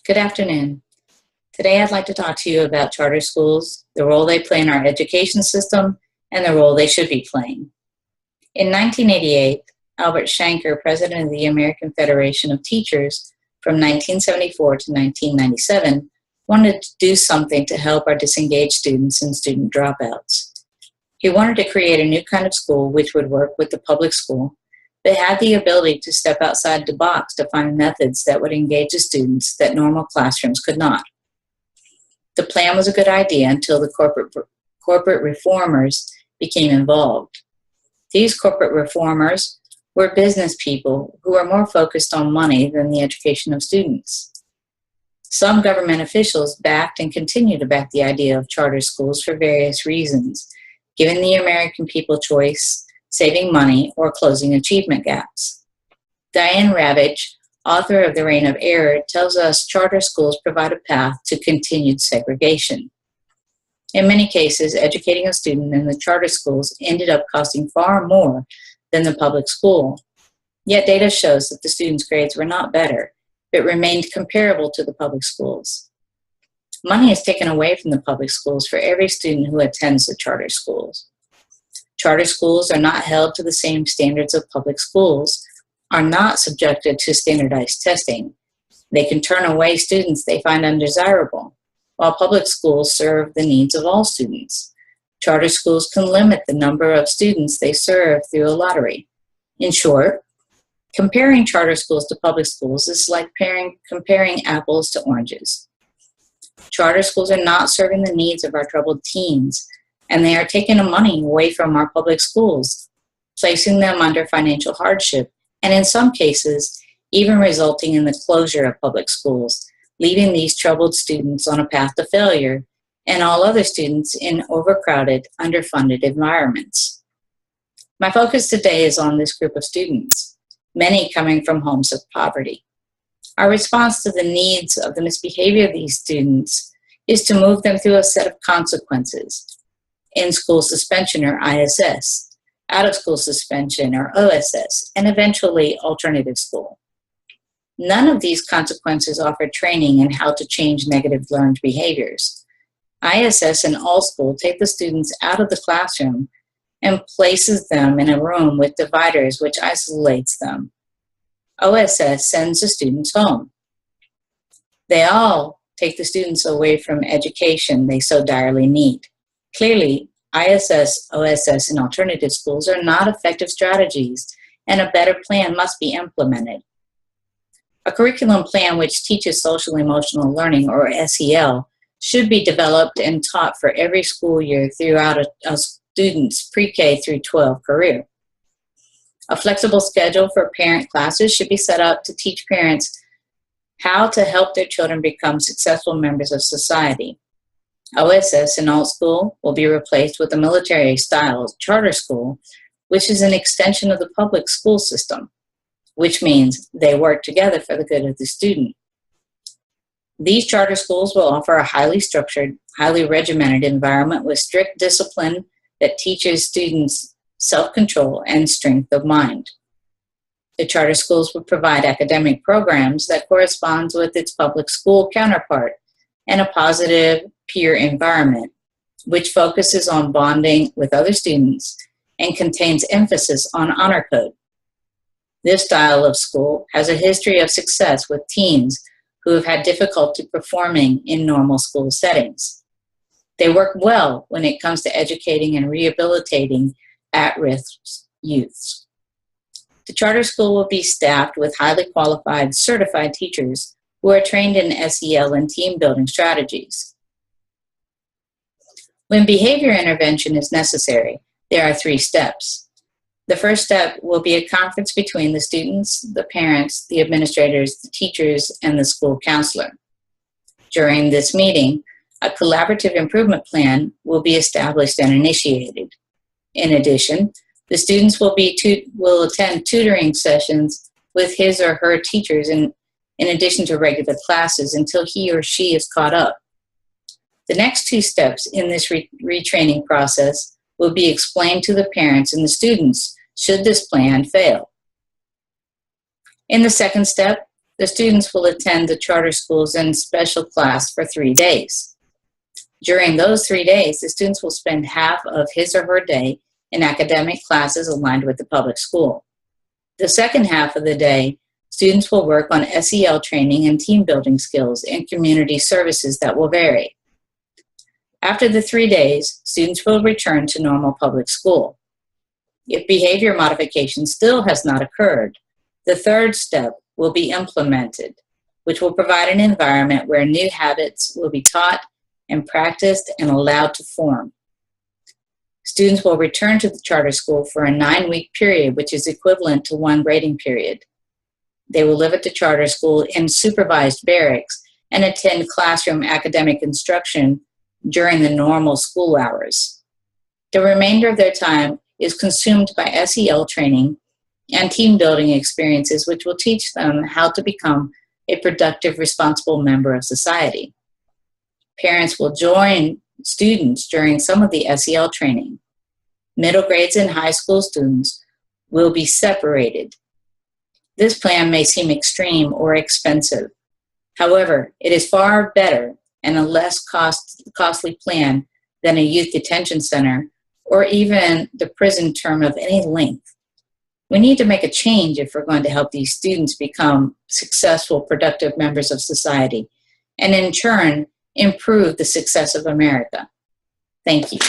Good afternoon. Today I'd like to talk to you about charter schools, the role they play in our education system, and the role they should be playing. In 1988, Albert Shanker, president of the American Federation of Teachers from 1974 to 1997, wanted to do something to help our disengaged students and student dropouts. He wanted to create a new kind of school which would work with the public school, but had the ability to step outside the box to find methods that would engage the students that normal classrooms could not. The plan was a good idea until the corporate reformers became involved. These corporate reformers were business people who were more focused on money than the education of students. Some government officials backed and continue to back the idea of charter schools for various reasons, giving the American people choice, saving money, or closing achievement gaps. Diane Ravitch, author of The Reign of Error, tells us charter schools provide a path to continued segregation. In many cases, educating a student in the charter schools ended up costing far more than the public school. Yet data shows that the students' grades were not better, but remained comparable to the public schools. Money is taken away from the public schools for every student who attends the charter schools. Charter schools are not held to the same standards of public schools, are not subjected to standardized testing. They can turn away students they find undesirable, while public schools serve the needs of all students. Charter schools can limit the number of students they serve through a lottery. In short, comparing charter schools to public schools is like comparing apples to oranges. Charter schools are not serving the needs of our troubled teens, and they are taking the money away from our public schools, placing them under financial hardship, and in some cases, even resulting in the closure of public schools, leaving these troubled students on a path to failure, and all other students in overcrowded, underfunded environments. My focus today is on this group of students, many coming from homes of poverty. Our response to the needs of the misbehavior of these students is to move them through a set of consequences: in-school suspension or ISS, out-of-school suspension or OSS, and eventually alternative school. None of these consequences offer training in how to change negative learned behaviors. ISS and all-school take the students out of the classroom and places them in a room with dividers which isolates them. OSS sends the students home. They all take the students away from education they so direly need. Clearly, ISS, OSS, and alternative schools are not effective strategies, and a better plan must be implemented. A curriculum plan which teaches social emotional learning, or SEL, should be developed and taught for every school year throughout a student's pre-K through 12 career. A flexible schedule for parent classes should be set up to teach parents how to help their children become successful members of society. OSS in alt school will be replaced with a military-style charter school, which is an extension of the public school system, which means they work together for the good of the student. These charter schools will offer a highly structured, highly regimented environment with strict discipline that teaches students self-control and strength of mind. The charter schools will provide academic programs that corresponds with its public school counterpart and a positive peer environment, which focuses on bonding with other students and contains emphasis on honor code. This style of school has a history of success with teens who have had difficulty performing in normal school settings. They work well when it comes to educating and rehabilitating at-risk youths. The charter school will be staffed with highly qualified, certified teachers who are trained in SEL and team building strategies. When behavior intervention is necessary, there are 3 steps. The first step will be a conference between the students, the parents, the administrators, the teachers, and the school counselor. During this meeting, a collaborative improvement plan will be established and initiated. In addition, the students will attend tutoring sessions with his or her teachers in addition to regular classes until he or she is caught up. The next 2 steps in this retraining process will be explained to the parents and the students should this plan fail. In the second step, the students will attend the charter schools in special class for 3 days. During those 3 days, the students will spend half of his or her day in academic classes aligned with the public school. The second half of the day, students will work on SEL training and team building skills and community services that will vary. After the 3 days, students will return to normal public school. If behavior modification still has not occurred, the third step will be implemented, which will provide an environment where new habits will be taught and practiced and allowed to form. Students will return to the charter school for a 9-week period, which is equivalent to 1 grading period. They will live at the charter school in supervised barracks and attend classroom academic instruction during the normal school hours. The remainder of their time is consumed by SEL training and team building experiences, which will teach them how to become a productive, responsible member of society. Parents will join students during some of the SEL training. Middle grades and high school students will be separated. This plan may seem extreme or expensive. However, it is far better and a less costly plan than a youth detention center or even the prison term of any length. We need to make a change if we're going to help these students become successful, productive members of society, and in turn, improve the success of America. Thank you.